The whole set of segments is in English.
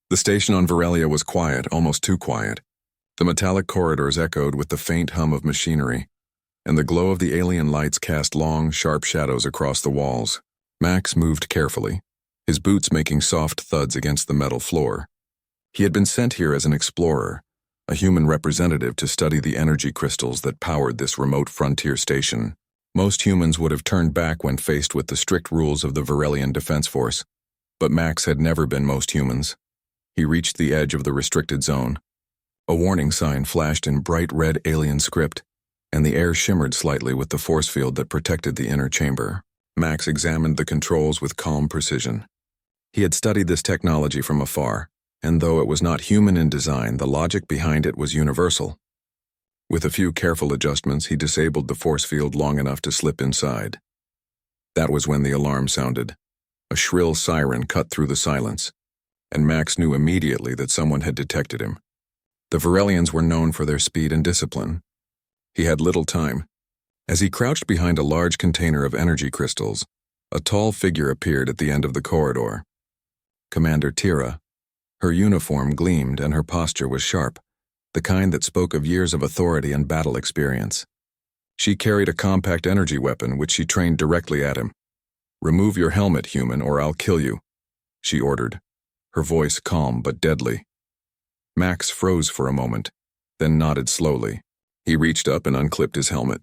The station on Varelia was quiet, almost too quiet. The metallic corridors echoed with the faint hum of machinery, and the glow of the alien lights cast long, sharp shadows across the walls. Max moved carefully, his boots making soft thuds against the metal floor. He had been sent here as an explorer, a human representative to study the energy crystals that powered this remote frontier station. Most humans would have turned back when faced with the strict rules of the Varelian Defense Force, but Max had never been most humans. He reached the edge of the restricted zone. A warning sign flashed in bright red alien script, and the air shimmered slightly with the force field that protected the inner chamber. Max examined the controls with calm precision. He had studied this technology from afar, and though it was not human in design, the logic behind it was universal. With a few careful adjustments, he disabled the force field long enough to slip inside. That was when the alarm sounded. A shrill siren cut through the silence, and Max knew immediately that someone had detected him. The Varelians were known for their speed and discipline. He had little time. As he crouched behind a large container of energy crystals, a tall figure appeared at the end of the corridor. Commander Tira. Her uniform gleamed and her posture was sharp, the kind that spoke of years of authority and battle experience. She carried a compact energy weapon which she trained directly at him. "Remove your helmet, human, or I'll kill you," she ordered, her voice calm but deadly. Max froze for a moment, then nodded slowly. He reached up and unclipped his helmet.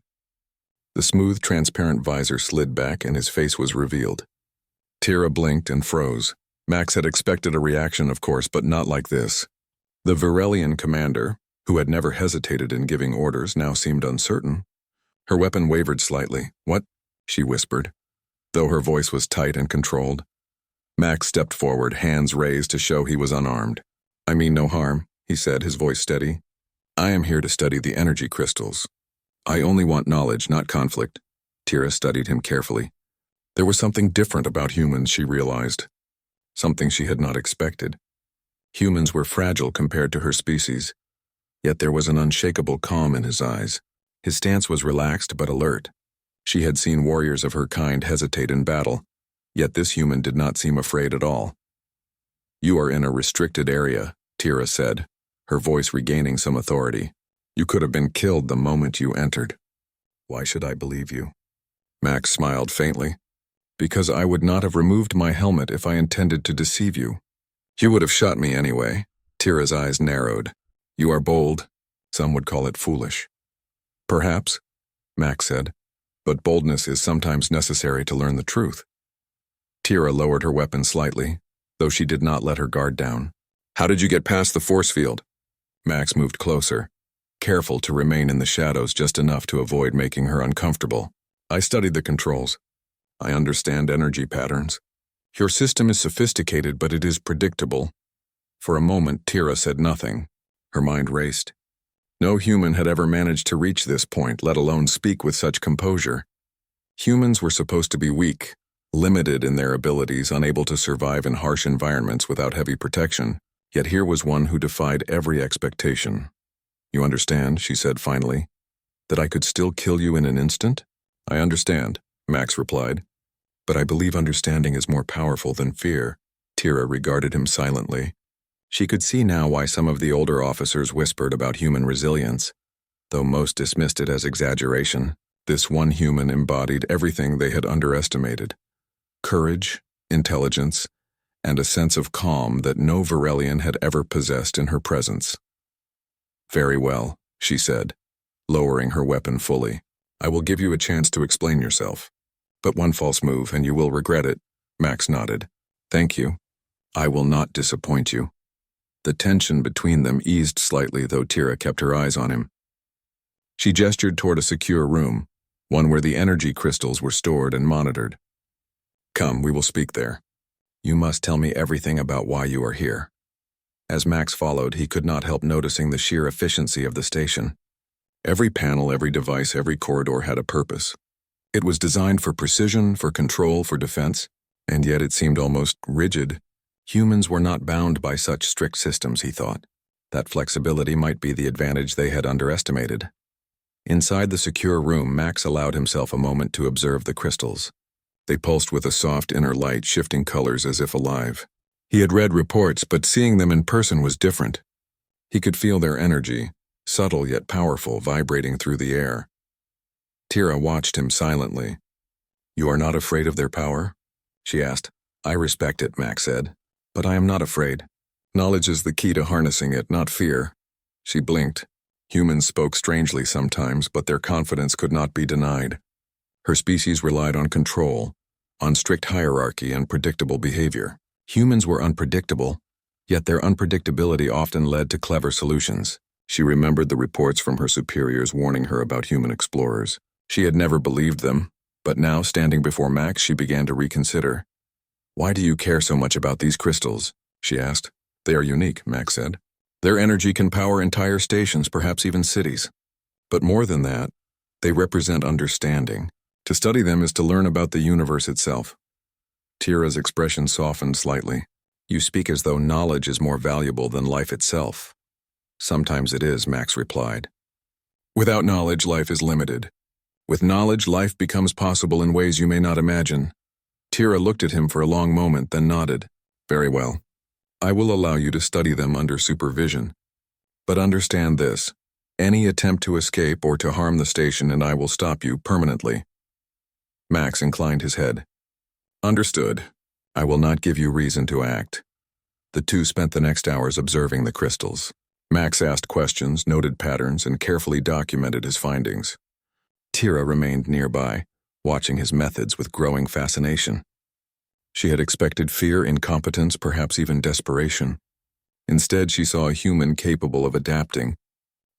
The smooth, transparent visor slid back and his face was revealed. Tira blinked and froze. Max had expected a reaction, of course, but not like this. The Varelian commander, who had never hesitated in giving orders, now seemed uncertain. Her weapon wavered slightly. "What?" she whispered, though her voice was tight and controlled. Max stepped forward, hands raised to show he was unarmed. "I mean no harm," he said, his voice steady. "I am here to study the energy crystals. I only want knowledge, not conflict." Tira studied him carefully. There was something different about humans, she realized. Something she had not expected. Humans were fragile compared to her species, yet there was an unshakable calm in his eyes. His stance was relaxed but alert. She had seen warriors of her kind hesitate in battle, yet this human did not seem afraid at all. "You are in a restricted area," Tira said, her voice regaining some authority. "You could have been killed the moment you entered." "Why should I believe you?" Max smiled faintly. "Because I would not have removed my helmet if I intended to deceive you." "You would have shot me anyway." Tira's eyes narrowed. "You are bold. Some would call it foolish." "Perhaps," Max said, "but boldness is sometimes necessary to learn the truth." Tira lowered her weapon slightly, though she did not let her guard down. "How did you get past the force field?" Max moved closer, careful to remain in the shadows just enough to avoid making her uncomfortable. "I studied the controls. I understand energy patterns. Your system is sophisticated, but it is predictable." For a moment, Tira said nothing. Her mind raced. No human had ever managed to reach this point, let alone speak with such composure. Humans were supposed to be weak, limited in their abilities, unable to survive in harsh environments without heavy protection. Yet here was one who defied every expectation. "You understand," she said finally, "that I could still kill you in an instant?" "I understand," Max replied. "But I believe understanding is more powerful than fear." Tira regarded him silently. She could see now why some of the older officers whispered about human resilience, though most dismissed it as exaggeration. This one human embodied everything they had underestimated: courage, intelligence, and a sense of calm that no Varelian had ever possessed in her presence. "Very well," she said, lowering her weapon fully. "I will give you a chance to explain yourself. But one false move and you will regret it." Max nodded. "Thank you. I will not disappoint you." The tension between them eased slightly, though Tira kept her eyes on him. She gestured toward a secure room, one where the energy crystals were stored and monitored. "Come, we will speak there. You must tell me everything about why you are here." As Max followed, he could not help noticing the sheer efficiency of the station. Every panel, every device, every corridor had a purpose. It was designed for precision, for control, for defense, and yet it seemed almost rigid. Humans were not bound by such strict systems, he thought. That flexibility might be the advantage they had underestimated. Inside the secure room, Max allowed himself a moment to observe the crystals. They pulsed with a soft inner light, shifting colors as if alive. He had read reports, but seeing them in person was different. He could feel their energy, subtle yet powerful, vibrating through the air. Tira watched him silently. "You are not afraid of their power?" she asked. "I respect it," Max said, "but I am not afraid. Knowledge is the key to harnessing it, not fear." She blinked. Humans spoke strangely sometimes, but their confidence could not be denied. Her species relied on control, on strict hierarchy and predictable behavior. Humans were unpredictable, yet their unpredictability often led to clever solutions. She remembered the reports from her superiors warning her about human explorers. She had never believed them, but now, standing before Max, she began to reconsider. "Why do you care so much about these crystals?" she asked. "They are unique," Max said. "Their energy can power entire stations, perhaps even cities. But more than that, they represent understanding. To study them is to learn about the universe itself." Tira's expression softened slightly. "You speak as though knowledge is more valuable than life itself." "Sometimes it is," Max replied. "Without knowledge, life is limited. With knowledge, life becomes possible in ways you may not imagine." Tira looked at him for a long moment, then nodded. "Very well. I will allow you to study them under supervision. But understand this. Any attempt to escape or to harm the station and I will stop you permanently." Max inclined his head. "Understood. I will not give you reason to act." The two spent the next hours observing the crystals. Max asked questions, noted patterns, and carefully documented his findings. Tira remained nearby, watching his methods with growing fascination. She had expected fear, incompetence, perhaps even desperation. Instead, she saw a human capable of adapting,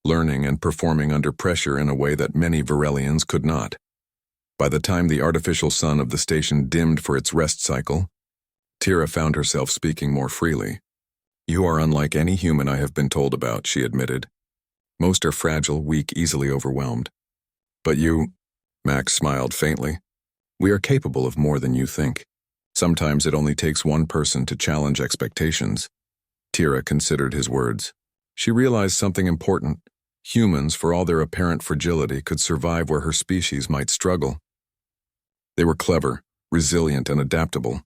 learning and performing under pressure in a way that many Varelians could not. By the time the artificial sun of the station dimmed for its rest cycle, Tira found herself speaking more freely. "You are unlike any human I have been told about," she admitted. "Most are fragile, weak, easily overwhelmed. But you," Max smiled faintly, "we are capable of more than you think. Sometimes it only takes one person to challenge expectations." Tira considered his words. She realized something important. Humans, for all their apparent fragility, could survive where her species might struggle. They were clever, resilient, and adaptable.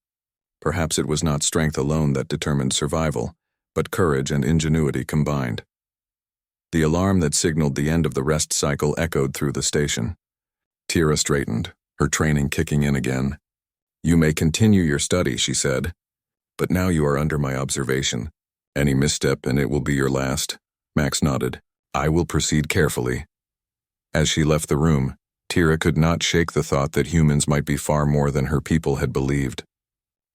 Perhaps it was not strength alone that determined survival, but courage and ingenuity combined. The alarm that signaled the end of the rest cycle echoed through the station. Tira straightened, her training kicking in again. "You may continue your study," she said, "but now you are under my observation. Any misstep and it will be your last." Max nodded. "I will proceed carefully." As she left the room, Tira could not shake the thought that humans might be far more than her people had believed.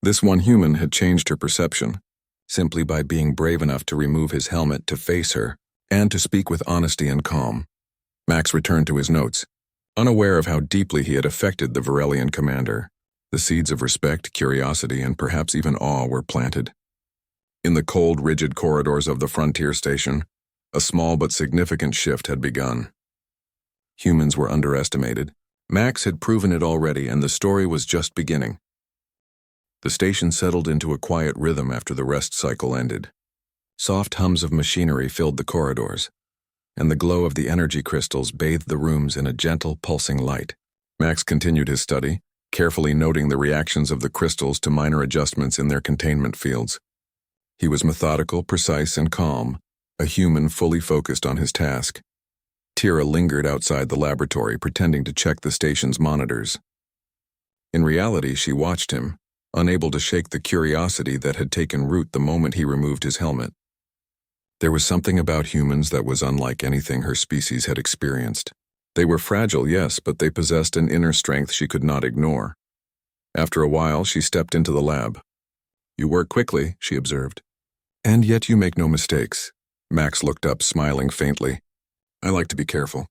This one human had changed her perception, simply by being brave enough to remove his helmet to face her, and to speak with honesty and calm. Max returned to his notes, unaware of how deeply he had affected the Varelian commander. The seeds of respect, curiosity, and perhaps even awe were planted. In the cold, rigid corridors of the frontier station, a small but significant shift had begun. Humans were underestimated. Max had proven it already, and the story was just beginning. The station settled into a quiet rhythm after the rest cycle ended. Soft hums of machinery filled the corridors, and the glow of the energy crystals bathed the rooms in a gentle, pulsing light. Max continued his study, carefully noting the reactions of the crystals to minor adjustments in their containment fields. He was methodical, precise, and calm, a human fully focused on his task. Tira lingered outside the laboratory, pretending to check the station's monitors. In reality, she watched him, unable to shake the curiosity that had taken root the moment he removed his helmet. There was something about humans that was unlike anything her species had experienced. They were fragile, yes, but they possessed an inner strength she could not ignore. After a while, she stepped into the lab. "You work quickly," she observed. "And yet you make no mistakes." Max looked up, smiling faintly. "I like to be careful.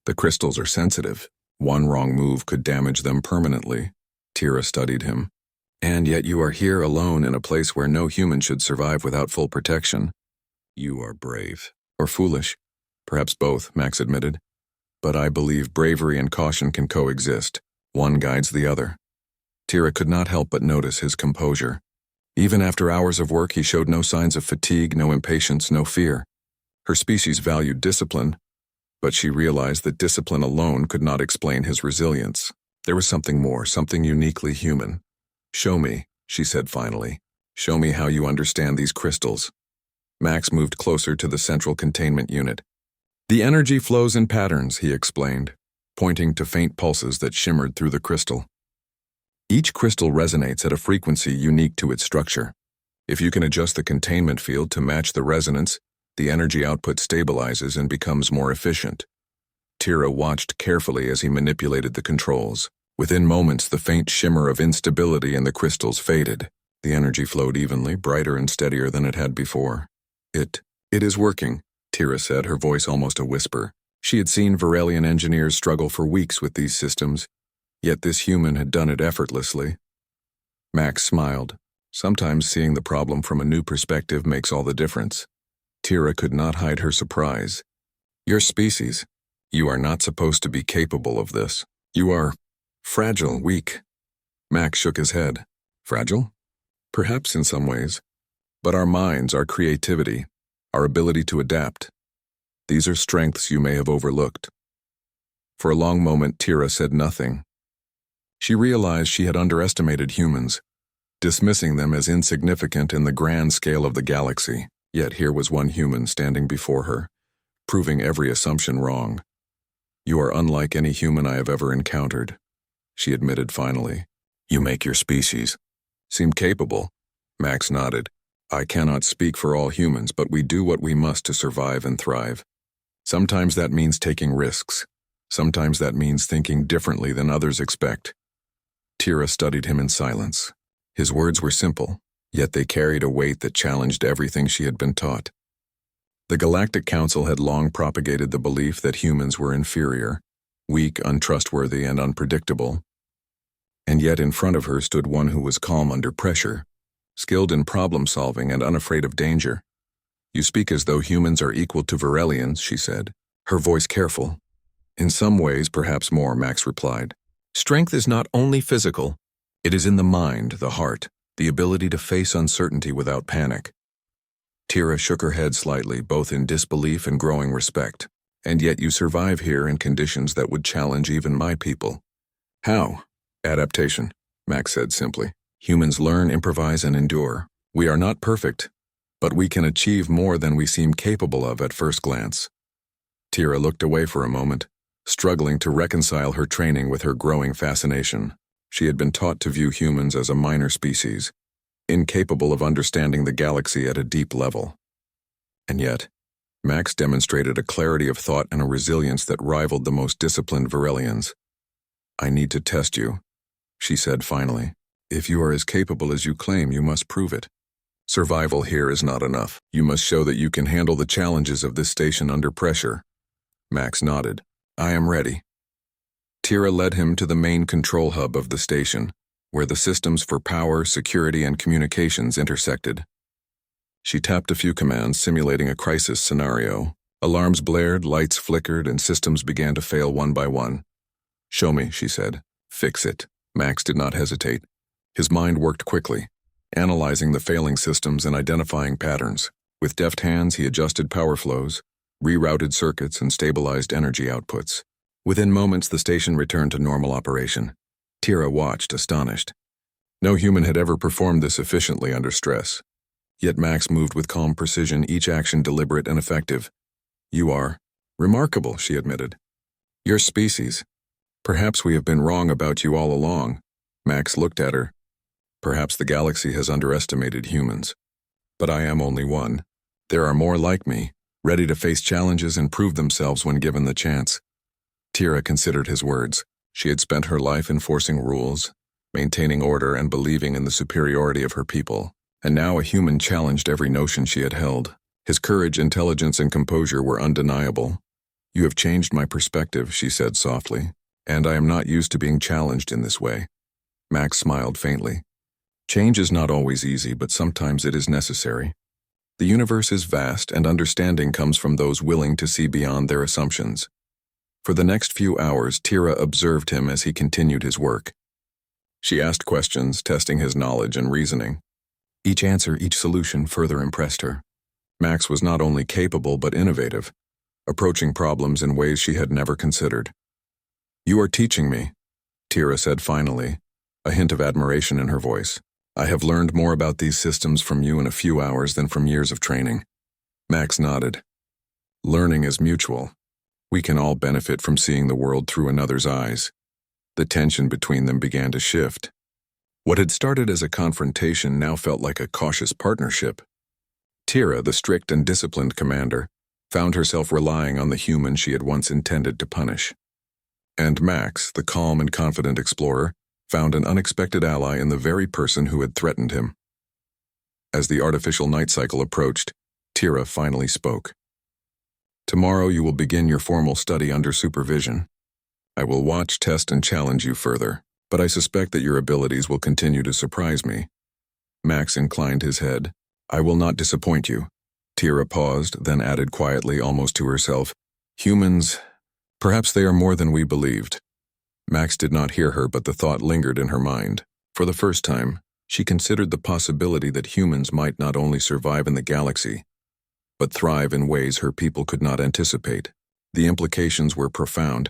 The crystals are sensitive. One wrong move could damage them permanently." Tira studied him. "And yet you are here alone in a place where no human should survive without full protection. You are brave. Or foolish. Perhaps both," Max admitted. "But I believe bravery and caution can coexist. One guides the other." Tira could not help but notice his composure. Even after hours of work, he showed no signs of fatigue, no impatience, no fear. Her species valued discipline, but she realized that discipline alone could not explain his resilience. There was something more, something uniquely human. "Show me," she said finally. Show me how you understand these crystals. Max moved closer to the central containment unit. The energy flows in patterns, he explained, pointing to faint pulses that shimmered through the crystal. Each crystal resonates at a frequency unique to its structure. If you can adjust the containment field to match the resonance, the energy output stabilizes and becomes more efficient. Tira watched carefully as he manipulated the controls. Within moments, the faint shimmer of instability in the crystals faded. The energy flowed evenly, brighter and steadier than it had before. It is working, Tira said, her voice almost a whisper. She had seen Varelian engineers struggle for weeks with these systems, yet this human had done it effortlessly. Max smiled. Sometimes seeing the problem from a new perspective makes all the difference. Tira could not hide her surprise. Your species. You are not supposed to be capable of this. You are fragile, weak. Max shook his head. Fragile? Perhaps in some ways. But our minds, our creativity, our ability to adapt. These are strengths you may have overlooked. For a long moment, Tira said nothing. She realized she had underestimated humans, dismissing them as insignificant in the grand scale of the galaxy. Yet here was one human standing before her, proving every assumption wrong. You are unlike any human I have ever encountered, she admitted finally. You make your species seem capable. Max nodded. I cannot speak for all humans, but we do what we must to survive and thrive. Sometimes that means taking risks. Sometimes that means thinking differently than others expect. Tira studied him in silence. His words were simple, yet they carried a weight that challenged everything she had been taught. The Galactic Council had long propagated the belief that humans were inferior, weak, untrustworthy, and unpredictable. And yet in front of her stood one who was calm under pressure, skilled in problem-solving and unafraid of danger. You speak as though humans are equal to Varelians, she said, her voice careful. In some ways, perhaps more, Max replied. Strength is not only physical. It is in the mind, the heart, the ability to face uncertainty without panic. Tira shook her head slightly, both in disbelief and growing respect. And yet you survive here in conditions that would challenge even my people. How? Adaptation, Max said simply. Humans learn, improvise, and endure. We are not perfect, but we can achieve more than we seem capable of at first glance. Tira looked away for a moment, struggling to reconcile her training with her growing fascination. She had been taught to view humans as a minor species, incapable of understanding the galaxy at a deep level. And yet, Max demonstrated a clarity of thought and a resilience that rivaled the most disciplined Varelians. I need to test you, she said finally. If you are as capable as you claim, you must prove it. Survival here is not enough. You must show that you can handle the challenges of this station under pressure. Max nodded. I am ready. Tira led him to the main control hub of the station, where the systems for power, security, and communications intersected. She tapped a few commands, simulating a crisis scenario. Alarms blared, lights flickered, and systems began to fail one by one. Show me, she said. Fix it. Max did not hesitate. His mind worked quickly, analyzing the failing systems and identifying patterns. With deft hands, he adjusted power flows, rerouted circuits, and stabilized energy outputs. Within moments, the station returned to normal operation. Tira watched, astonished. No human had ever performed this efficiently under stress. Yet Max moved with calm precision, each action deliberate and effective. You are remarkable, she admitted. Your species. Perhaps we have been wrong about you all along. Max looked at her. Perhaps the galaxy has underestimated humans. But I am only one. There are more like me, ready to face challenges and prove themselves when given the chance. Tira considered his words. She had spent her life enforcing rules, maintaining order, and believing in the superiority of her people. And now a human challenged every notion she had held. His courage, intelligence, and composure were undeniable. You have changed my perspective, she said softly, and I am not used to being challenged in this way. Max smiled faintly. Change is not always easy, but sometimes it is necessary. The universe is vast, and understanding comes from those willing to see beyond their assumptions. For the next few hours, Tira observed him as he continued his work. She asked questions, testing his knowledge and reasoning. Each answer, each solution further impressed her. Max was not only capable but innovative, approaching problems in ways she had never considered. You are teaching me, Tira said finally, a hint of admiration in her voice. I have learned more about these systems from you in a few hours than from years of training. Max nodded. Learning is mutual. We can all benefit from seeing the world through another's eyes. The tension between them began to shift. What had started as a confrontation now felt like a cautious partnership. Tira, the strict and disciplined commander, found herself relying on the human she had once intended to punish. And Max, the calm and confident explorer, found an unexpected ally in the very person who had threatened him. As the artificial night cycle approached, Tira finally spoke. Tomorrow you will begin your formal study under supervision. I will watch, test, and challenge you further, but I suspect that your abilities will continue to surprise me. Max inclined his head. I will not disappoint you. Tira paused, then added quietly, almost to herself, humans, perhaps they are more than we believed. Max did not hear her, but the thought lingered in her mind. For the first time, she considered the possibility that humans might not only survive in the galaxy, but thrive in ways her people could not anticipate. The implications were profound,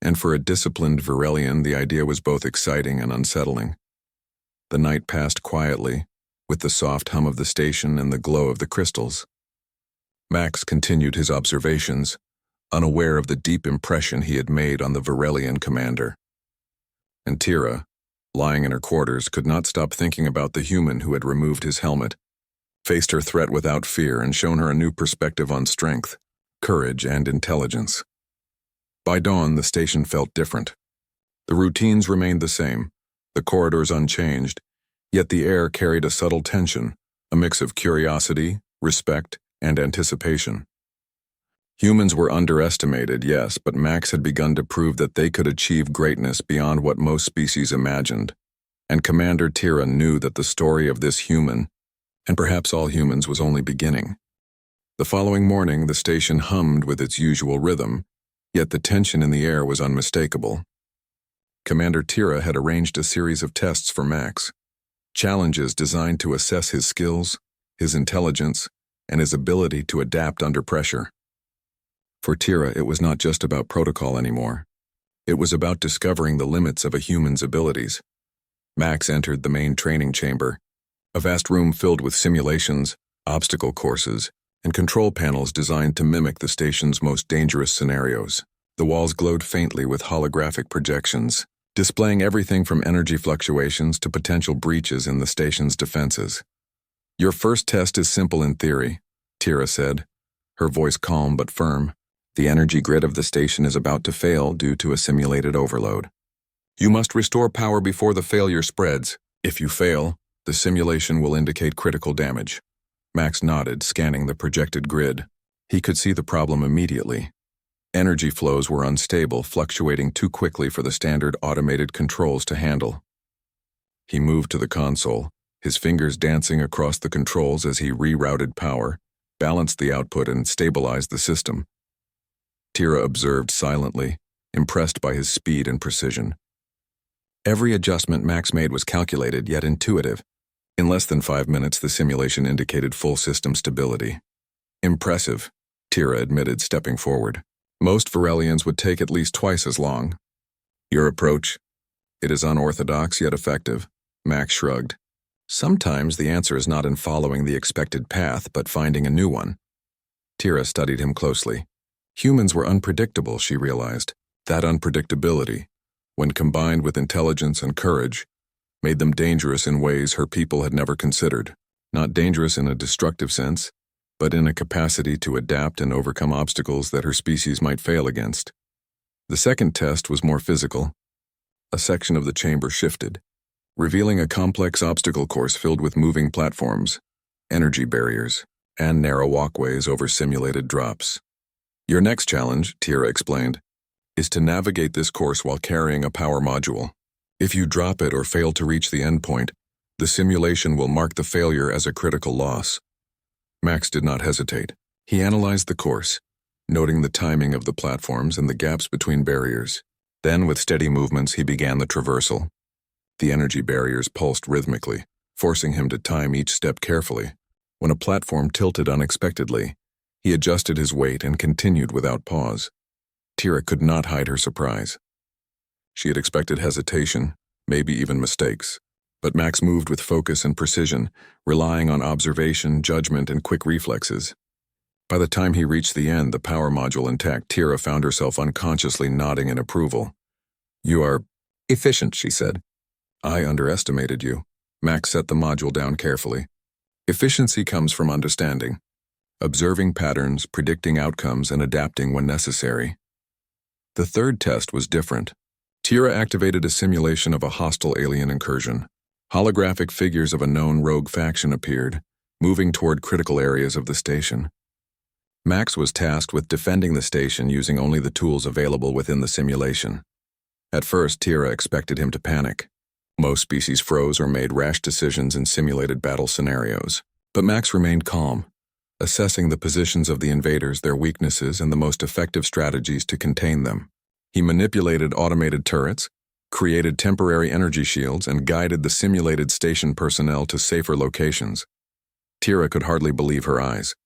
and for a disciplined Varelian, the idea was both exciting and unsettling. The night passed quietly, with the soft hum of the station and the glow of the crystals. Max continued his observations, unaware of the deep impression he had made on the Varelian commander. And Tira, lying in her quarters, could not stop thinking about the human who had removed his helmet, faced her threat without fear, and shown her a new perspective on strength, courage, and intelligence. By dawn, the station felt different. The routines remained the same, the corridors unchanged, yet the air carried a subtle tension, a mix of curiosity, respect, and anticipation. Humans were underestimated, yes, but Max had begun to prove that they could achieve greatness beyond what most species imagined, and Commander Tira knew that the story of this human, and perhaps all humans, was only beginning. The following morning, the station hummed with its usual rhythm, yet the tension in the air was unmistakable. Commander Tira had arranged a series of tests for Max, challenges designed to assess his skills, his intelligence, and his ability to adapt under pressure. For Tira, it was not just about protocol anymore. It was about discovering the limits of a human's abilities. Max entered the main training chamber, a vast room filled with simulations, obstacle courses, and control panels designed to mimic the station's most dangerous scenarios. The walls glowed faintly with holographic projections, displaying everything from energy fluctuations to potential breaches in the station's defenses. Your first test is simple in theory, Tira said, her voice calm but firm. The energy grid of the station is about to fail due to a simulated overload. You must restore power before the failure spreads. If you fail, the simulation will indicate critical damage. Max nodded, scanning the projected grid. He could see the problem immediately. Energy flows were unstable, fluctuating too quickly for the standard automated controls to handle. He moved to the console, his fingers dancing across the controls as he rerouted power, balanced the output, and stabilized the system. Tira observed silently, impressed by his speed and precision. Every adjustment Max made was calculated yet intuitive. In less than 5 minutes, the simulation indicated full system stability. Impressive, Tira admitted, stepping forward. Most Varelians would take at least twice as long. Your approach? It is unorthodox yet effective, Max shrugged. Sometimes the answer is not in following the expected path, but finding a new one. Tira studied him closely. Humans were unpredictable, she realized. That unpredictability, when combined with intelligence and courage, made them dangerous in ways her people had never considered. Not dangerous in a destructive sense, but in a capacity to adapt and overcome obstacles that her species might fail against. The second test was more physical. A section of the chamber shifted, revealing a complex obstacle course filled with moving platforms, energy barriers, and narrow walkways over simulated drops. Your next challenge, Tira explained, is to navigate this course while carrying a power module. If you drop it or fail to reach the endpoint, the simulation will mark the failure as a critical loss. Max did not hesitate. He analyzed the course, noting the timing of the platforms and the gaps between barriers. Then, with steady movements, he began the traversal. The energy barriers pulsed rhythmically, forcing him to time each step carefully. When a platform tilted unexpectedly, he adjusted his weight and continued without pause. Tira could not hide her surprise. She had expected hesitation, maybe even mistakes, But Max moved with focus and precision, relying on observation, judgment, and quick reflexes. By the time he reached the end, the power module intact, Tira found herself unconsciously nodding in approval. "You are efficient," she said. "I underestimated you." Max set the module down carefully. Efficiency comes from understanding, observing patterns, predicting outcomes, and adapting when necessary. The third test was different. Tira activated a simulation of a hostile alien incursion. Holographic figures of a known rogue faction appeared, moving toward critical areas of the station. Max was tasked with defending the station using only the tools available within the simulation. At first, Tira expected him to panic. Most species froze or made rash decisions in simulated battle scenarios. But Max remained calm, assessing the positions of the invaders, their weaknesses, and the most effective strategies to contain them. He manipulated automated turrets, created temporary energy shields, and guided the simulated station personnel to safer locations. Tira could hardly believe her eyes.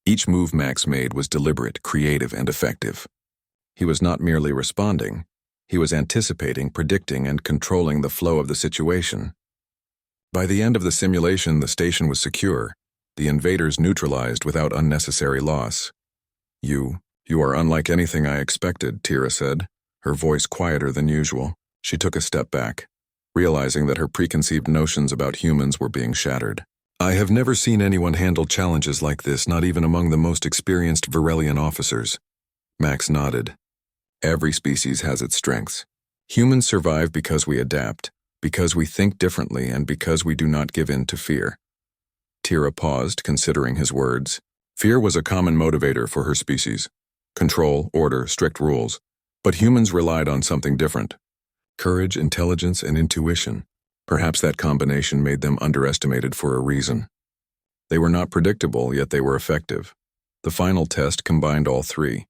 Each move Max made was deliberate, creative, and effective. He was not merely responding. He was anticipating, predicting, and controlling the flow of the situation. By the end of the simulation, the station was secure, the invaders neutralized without unnecessary loss. You are unlike anything I expected," Tira said, her voice quieter than usual. She took a step back, realizing that her preconceived notions about humans were being shattered. "I have never seen anyone handle challenges like this, not even among the most experienced Varelian officers." Max nodded. "Every species has its strengths. Humans survive because we adapt, because we think differently, and because we do not give in to fear." Tira paused, considering his words. Fear was a common motivator for her species. Control, order, strict rules. But humans relied on something different. Courage, intelligence, and intuition. Perhaps that combination made them underestimated for a reason. They were not predictable, yet they were effective. The final test combined all three: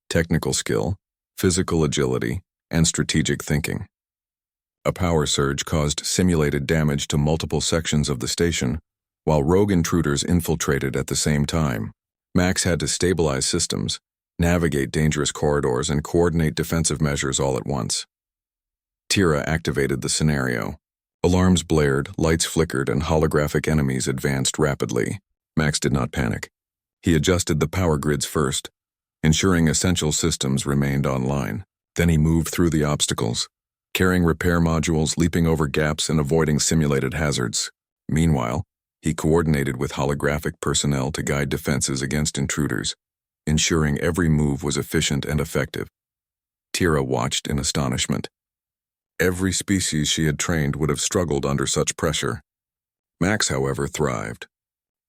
technical skill, physical agility, and strategic thinking. A power surge caused simulated damage to multiple sections of the station, while rogue intruders infiltrated at the same time. Max had to stabilize systems, navigate dangerous corridors, and coordinate defensive measures all at once. Tira activated the scenario. Alarms blared, lights flickered, and holographic enemies advanced rapidly. Max did not panic. He adjusted the power grids first, ensuring essential systems remained online. Then he moved through the obstacles, carrying repair modules, leaping over gaps, and avoiding simulated hazards. Meanwhile, he coordinated with holographic personnel to guide defenses against intruders, ensuring every move was efficient and effective. Tira watched in astonishment. Every species she had trained would have struggled under such pressure. Max, however, thrived.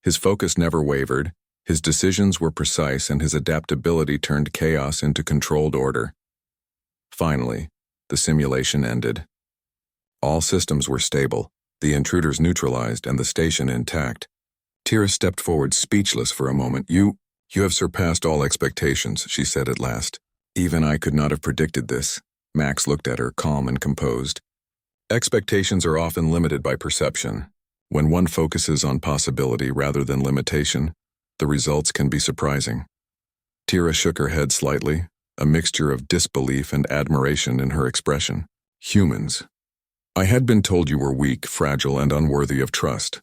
His focus never wavered, his decisions were precise, and his adaptability turned chaos into controlled order. Finally, the simulation ended. All systems were stable, the intruders neutralized, and the station intact. Tira stepped forward, speechless for a moment. You have surpassed all expectations," she said at last. "Even I could not have predicted this." Max looked at her, calm and composed. Expectations are often limited by perception. When one focuses on possibility rather than limitation, the results can be surprising. Tira shook her head slightly, a mixture of disbelief and admiration in her expression. "Humans. I had been told you were weak, fragile, and unworthy of trust.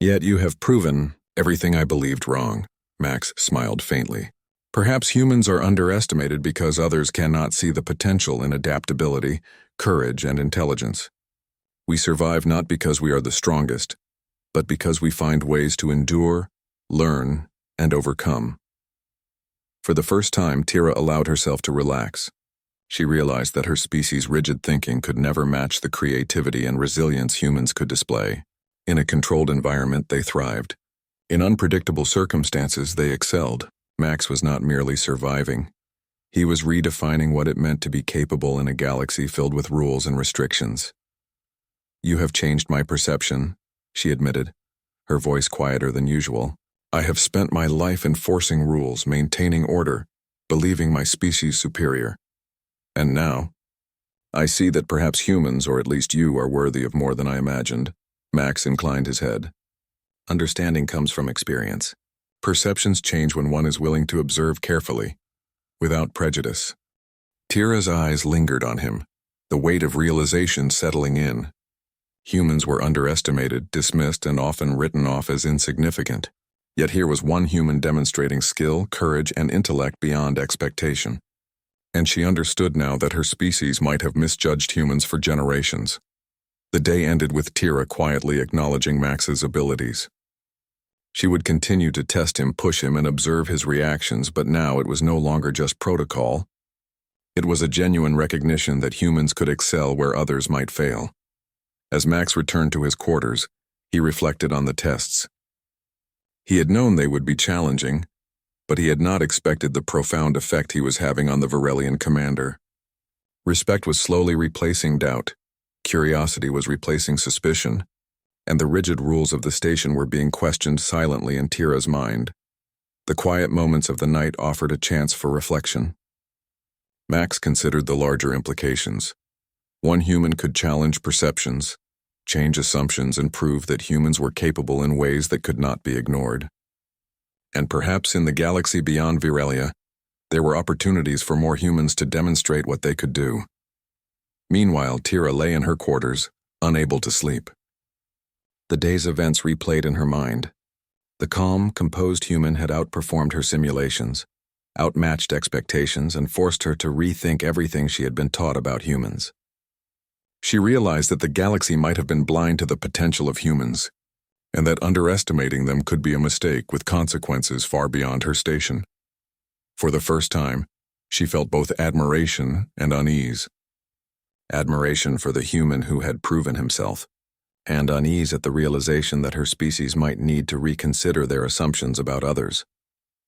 Yet you have proven everything I believed wrong." Max smiled faintly. "Perhaps humans are underestimated because others cannot see the potential in adaptability, courage, and intelligence. We survive not because we are the strongest, but because we find ways to endure, learn, and overcome." For the first time, Tira allowed herself to relax. She realized that her species' rigid thinking could never match the creativity and resilience humans could display. In a controlled environment, they thrived. In unpredictable circumstances, they excelled. Max was not merely surviving. He was redefining what it meant to be capable in a galaxy filled with rules and restrictions. "You have changed my perception," she admitted, her voice quieter than usual. "I have spent my life enforcing rules, maintaining order, believing my species superior. And now, I see that perhaps humans, or at least you, are worthy of more than I imagined." Max inclined his head. "Understanding comes from experience. Perceptions change when one is willing to observe carefully, without prejudice." Tira's eyes lingered on him, the weight of realization settling in. Humans were underestimated, dismissed, and often written off as insignificant. Yet here was one human demonstrating skill, courage, and intellect beyond expectation. And she understood now that her species might have misjudged humans for generations. The day ended with Tira quietly acknowledging Max's abilities. She would continue to test him, push him, and observe his reactions, but now it was no longer just protocol. It was a genuine recognition that humans could excel where others might fail. As Max returned to his quarters, he reflected on the tests. He had known they would be challenging, but he had not expected the profound effect he was having on the Varelian commander. Respect was slowly replacing doubt, curiosity was replacing suspicion, and the rigid rules of the station were being questioned silently in Tira's mind. The quiet moments of the night offered a chance for reflection. Max considered the larger implications. One human could challenge perceptions, change assumptions, and prove that humans were capable in ways that could not be ignored. And perhaps in the galaxy beyond Virelia, there were opportunities for more humans to demonstrate what they could do. Meanwhile, Tira lay in her quarters, unable to sleep. The day's events replayed in her mind. The calm, composed human had outperformed her simulations, outmatched expectations, and forced her to rethink everything she had been taught about humans. She realized that the galaxy might have been blind to the potential of humans, and that underestimating them could be a mistake with consequences far beyond her station. For the first time, she felt both admiration and unease. Admiration for the human who had proven himself, and unease at the realization that her species might need to reconsider their assumptions about others.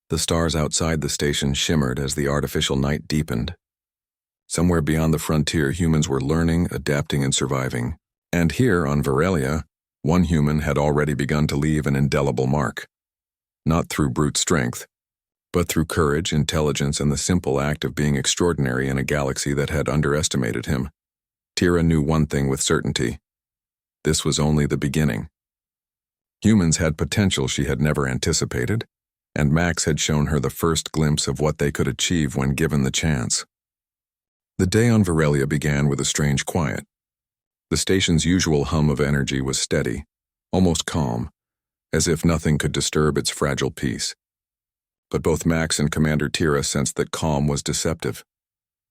The stars outside the station shimmered as the artificial night deepened. Somewhere beyond the frontier, humans were learning, adapting, and surviving. And here, on Virelia, one human had already begun to leave an indelible mark. Not through brute strength, but through courage, intelligence, and the simple act of being extraordinary in a galaxy that had underestimated him. Tira knew one thing with certainty. This was only the beginning. Humans had potential she had never anticipated, and Max had shown her the first glimpse of what they could achieve when given the chance. The day on Virelia began with a strange quiet. The station's usual hum of energy was steady, almost calm, as if nothing could disturb its fragile peace. But both Max and Commander Tira sensed that calm was deceptive.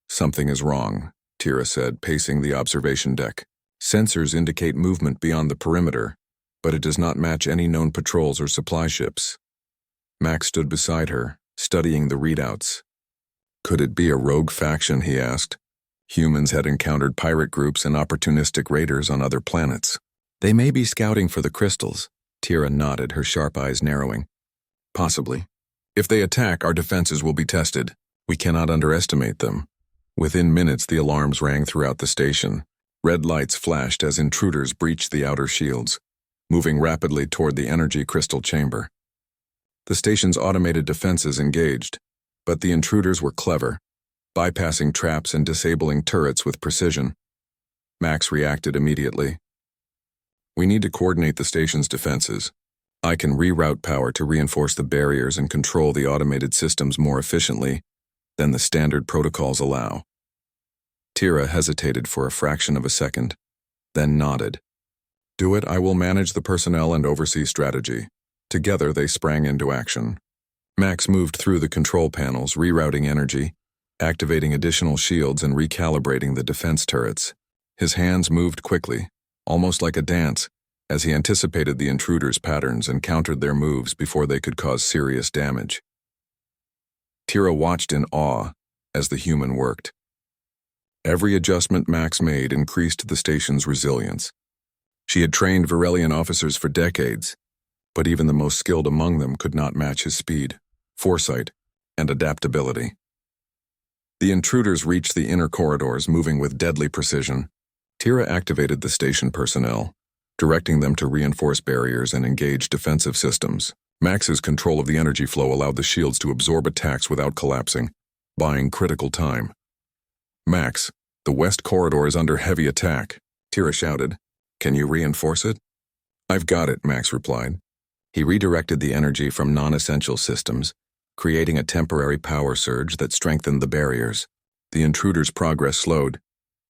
"Something is wrong," Tira said, pacing the observation deck. "Sensors indicate movement beyond the perimeter, but it does not match any known patrols or supply ships." Max stood beside her, studying the readouts. Could it be a rogue faction, he asked. Humans had encountered pirate groups and opportunistic raiders on other planets. "They may be scouting for the crystals," Tira nodded, her sharp eyes narrowing. "Possibly. If they attack, our defenses will be tested. We cannot underestimate them." Within minutes, the alarms rang throughout the station. Red lights flashed as intruders breached the outer shields, moving rapidly toward the energy crystal chamber. The station's automated defenses engaged, but the intruders were clever, bypassing traps and disabling turrets with precision. Max reacted immediately. "We need to coordinate the station's defenses. I can reroute power to reinforce the barriers and control the automated systems more efficiently than the standard protocols allow." Tira hesitated for a fraction of a second, then nodded. "Do it. I will manage the personnel and oversee strategy." Together they sprang into action. Max moved through the control panels, rerouting energy, activating additional shields, and recalibrating the defense turrets. His hands moved quickly, almost like a dance, as he anticipated the intruders' patterns and countered their moves before they could cause serious damage. Tira watched in awe as the human worked. Every adjustment Max made increased the station's resilience. She had trained Varelian officers for decades, but even the most skilled among them could not match his speed, foresight, and adaptability. The intruders reached the inner corridors, moving with deadly precision. Tira activated the station personnel, directing them to reinforce barriers and engage defensive systems. Max's control of the energy flow allowed the shields to absorb attacks without collapsing, buying critical time. "Max, the west corridor is under heavy attack," Tira shouted. "Can you reinforce it?" "I've got it," Max replied. He redirected the energy from non-essential systems, creating a temporary power surge that strengthened the barriers. The intruders' progress slowed,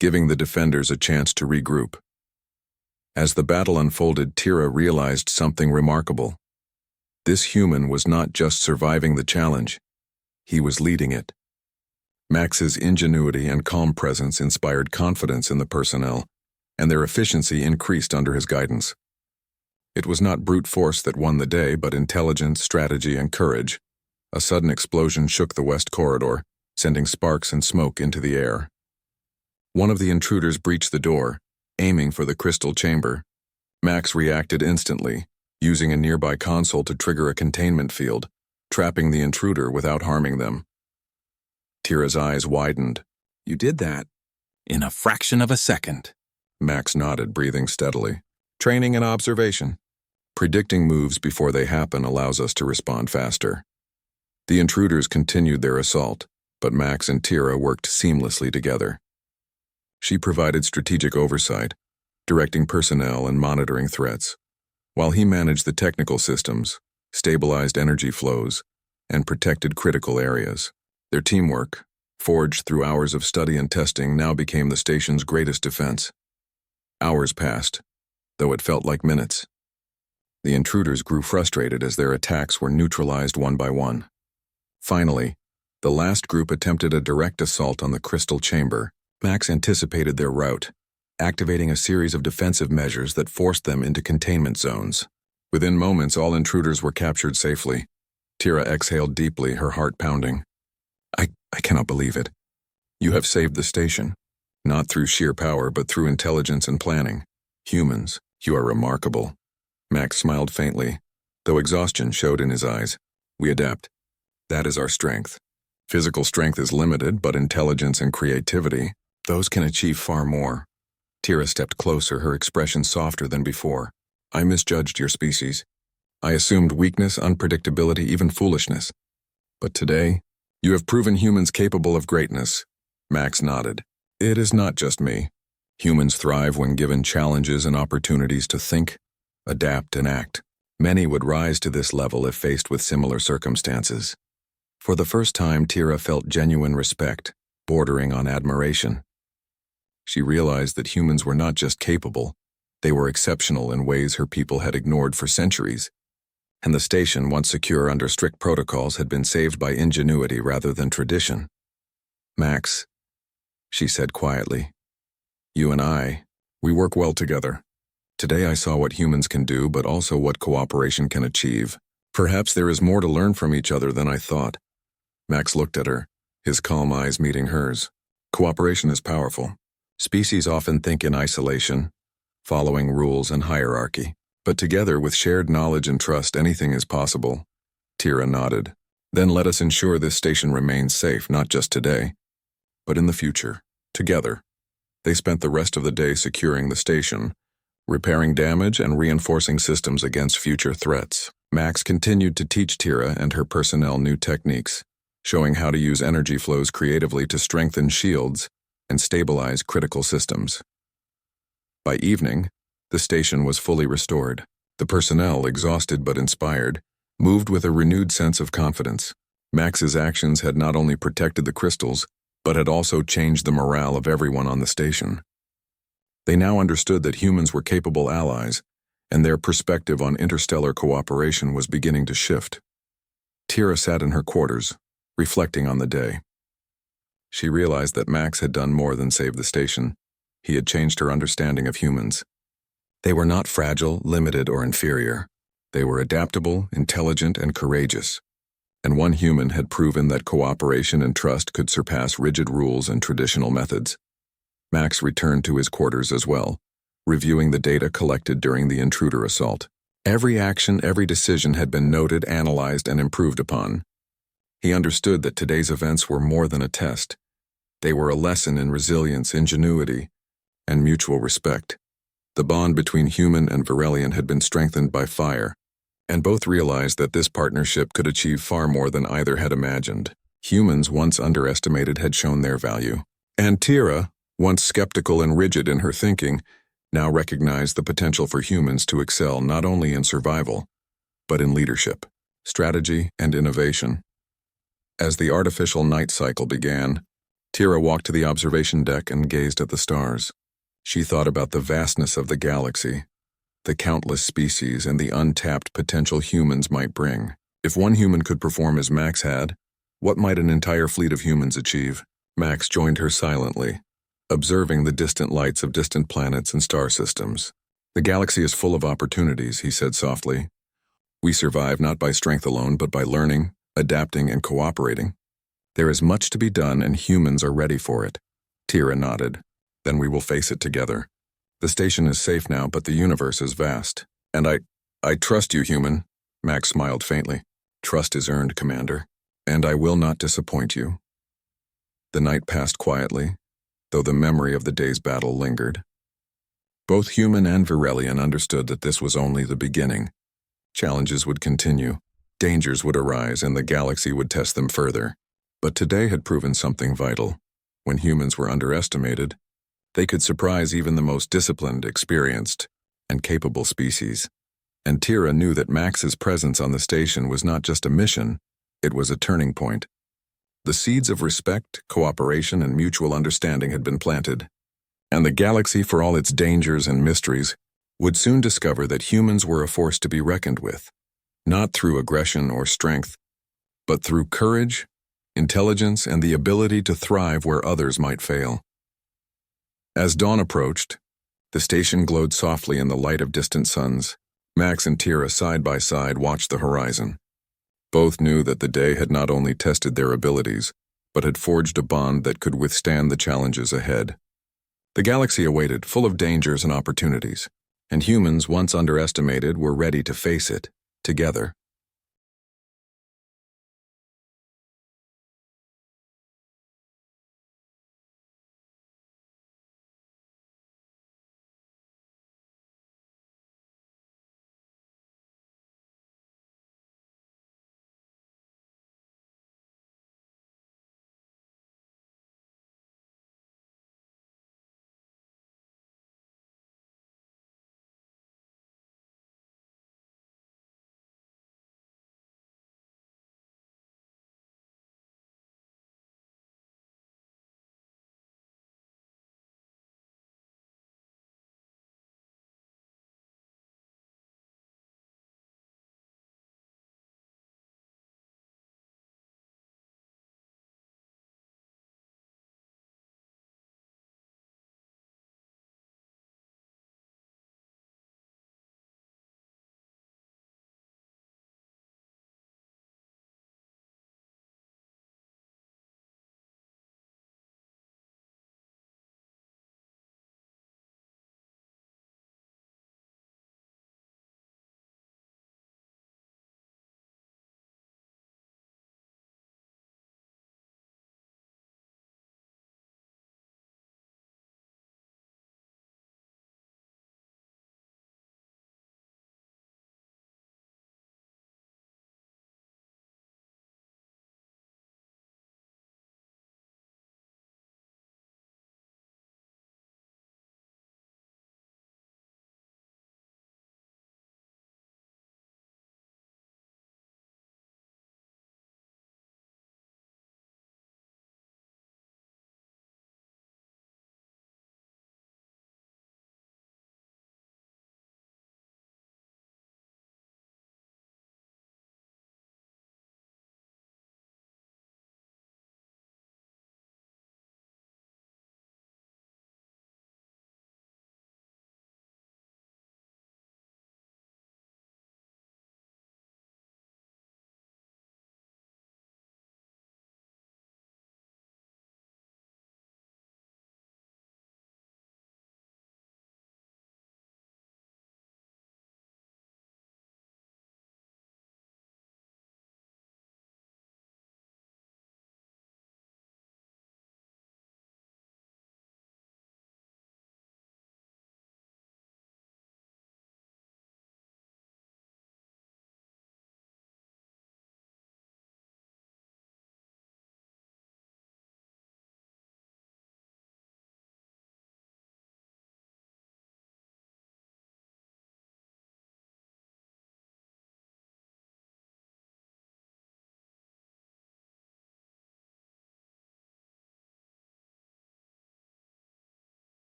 giving the defenders a chance to regroup. As the battle unfolded, Tira realized something remarkable. This human was not just surviving the challenge, he was leading it. Max's ingenuity and calm presence inspired confidence in the personnel, and their efficiency increased under his guidance. It was not brute force that won the day, but intelligence, strategy, and courage. A sudden explosion shook the west corridor, sending sparks and smoke into the air. One of the intruders breached the door, aiming for the crystal chamber. Max reacted instantly, using a nearby console to trigger a containment field, trapping the intruder without harming them. Tira's eyes widened. "You did that in a fraction of a second." Max nodded, breathing steadily. Training and observation. Predicting moves before they happen allows us to respond faster. The intruders continued their assault, but Max and Tira worked seamlessly together. She provided strategic oversight, directing personnel and monitoring threats, while he managed the technical systems, stabilized energy flows, and protected critical areas. Their teamwork, forged through hours of study and testing, now became the station's greatest defense. Hours passed, though it felt like minutes. The intruders grew frustrated as their attacks were neutralized one by one. Finally, the last group attempted a direct assault on the crystal chamber. Max anticipated their route, activating a series of defensive measures that forced them into containment zones. Within moments, all intruders were captured safely. Tira exhaled deeply, her heart pounding. I cannot believe it. You have saved the station, not through sheer power, but through intelligence and planning. Humans, you are remarkable. Max smiled faintly, though exhaustion showed in his eyes. We adapt. That is our strength. Physical strength is limited, but intelligence and creativity, those can achieve far more. Tira stepped closer, her expression softer than before. I misjudged your species. I assumed weakness, unpredictability, even foolishness. But today, you have proven humans capable of greatness. Max nodded. It is not just me. Humans thrive when given challenges and opportunities to think, adapt, and act. Many would rise to this level if faced with similar circumstances. For the first time, Tira felt genuine respect, bordering on admiration. She realized that humans were not just capable, they were exceptional in ways her people had ignored for centuries. And the station, once secure under strict protocols, had been saved by ingenuity rather than tradition. Max, she said quietly, you and I, we work well together. Today I saw what humans can do, but also what cooperation can achieve. Perhaps there is more to learn from each other than I thought. Max looked at her, his calm eyes meeting hers. Cooperation is powerful. Species often think in isolation, following rules and hierarchy. But together, with shared knowledge and trust, anything is possible. Tira nodded. Then let us ensure this station remains safe, not just today, but in the future, together. They spent the rest of the day securing the station, repairing damage and reinforcing systems against future threats. Max continued to teach Tira and her personnel new techniques, showing how to use energy flows creatively to strengthen shields and stabilize critical systems. By evening, the station was fully restored. The personnel, exhausted but inspired, moved with a renewed sense of confidence. Max's actions had not only protected the crystals, but had also changed the morale of everyone on the station. They now understood that humans were capable allies, and their perspective on interstellar cooperation was beginning to shift. Tira sat in her quarters, reflecting on the day. She realized that Max had done more than save the station. He had changed her understanding of humans. They were not fragile, limited, or inferior. They were adaptable, intelligent, and courageous. And one human had proven that cooperation and trust could surpass rigid rules and traditional methods. Max returned to his quarters as well, reviewing the data collected during the intruder assault. Every action, every decision had been noted, analyzed, and improved upon. He understood that today's events were more than a test. They were a lesson in resilience, ingenuity, and mutual respect. The bond between human and Varelian had been strengthened by fire, and both realized that this partnership could achieve far more than either had imagined. Humans, once underestimated, had shown their value. And Tira, once skeptical and rigid in her thinking, now recognized the potential for humans to excel not only in survival, but in leadership, strategy, and innovation. As the artificial night cycle began, Tira walked to the observation deck and gazed at the stars. She thought about the vastness of the galaxy, the countless species, and the untapped potential humans might bring. If one human could perform as Max had, what might an entire fleet of humans achieve? Max joined her silently, observing the distant lights of distant planets and star systems. The galaxy is full of opportunities, he said softly. We survive not by strength alone, but by learning, adapting, and cooperating. There is much to be done, and humans are ready for it. Tira nodded. Then we will face it together. The station is safe now, but the universe is vast. And I trust you, human. Max smiled faintly. Trust is earned, Commander. And I will not disappoint you. The night passed quietly, though the memory of the day's battle lingered. Both human and Virelian understood that this was only the beginning. Challenges would continue, dangers would arise, and the galaxy would test them further. But today had proven something vital. When humans were underestimated, they could surprise even the most disciplined, experienced, and capable species. And Tira knew that Max's presence on the station was not just a mission, it was a turning point. The seeds of respect, cooperation, and mutual understanding had been planted. And the galaxy, for all its dangers and mysteries, would soon discover that humans were a force to be reckoned with, not through aggression or strength, but through courage, intelligence, and the ability to thrive where others might fail. As dawn approached, the station glowed softly in the light of distant suns. Max and Tira side by side watched the horizon. Both knew that the day had not only tested their abilities, but had forged a bond that could withstand the challenges ahead. The galaxy awaited, full of dangers and opportunities, and humans, once underestimated, were ready to face it, together.